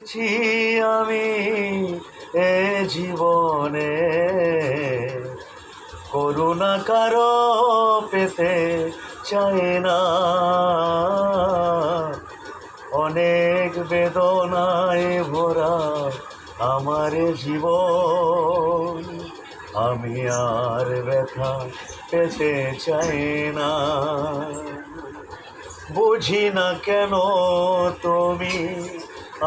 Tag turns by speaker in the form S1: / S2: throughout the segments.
S1: ছি আমি এ জীবনে করুণা কারো পেতে চাই না। অনেক বেদনায় ভরা আমার জীবন, আমি আর ব্যথা পেতে চাই না। বুঝি না কেন তুমি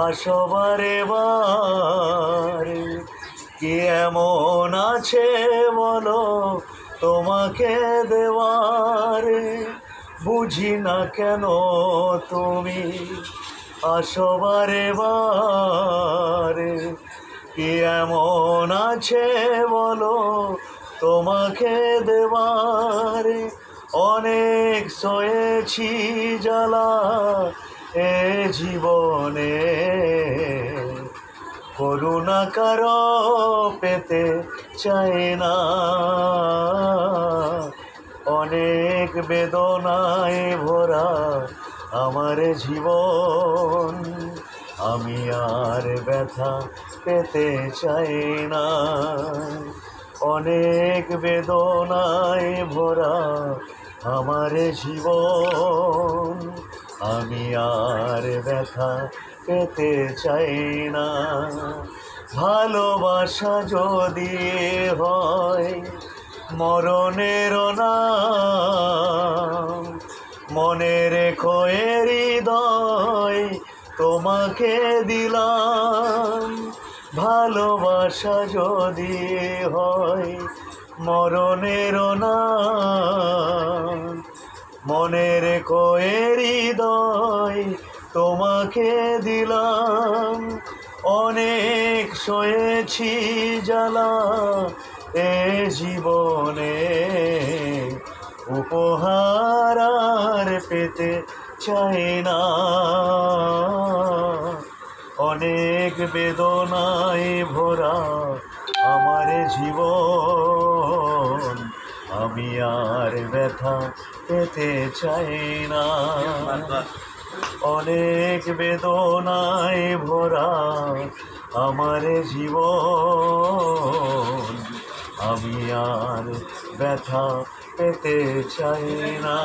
S1: আসো বারে বারে, কি এমন আছে বলো তোমাকে দেওয়ারে। বুঝি না কেন তুমি আসো বারে বারে, কি এমন আছে বলো তোমাকে দেওয়ারে। অনেক সয়েছি জ্বালা এ জীবনে, করুণা কারো পেতে চাই না। অনেক বেদনায় ভরা আমার জীবন, আমি আর ব্যথা পেতে চাই না। অনেক বেদনায় ভরা আমার জীবন, আমি আর ব্যথা পেতে চাই না। ভালোবাসা যদি হয় মরণের নাম, মনে রেখো এ হৃদয় তোমাকে দিলাম। ভালোবাসা যদি হয় মরণের নাম, মনে রেখো এ হৃদয় তোমাকে দিলাম। অনেক সয়েছি জ্বালা এ জীবনে, উপহার আর পেতে চাই না। অনেক বেদনায় ভরা আমার জীবন, আমি আর ব্যথা পেতে চাই না। অনেক বেদনায় ভরা আমার জীবন, আমি আর ব্যথা পেতে চাই না।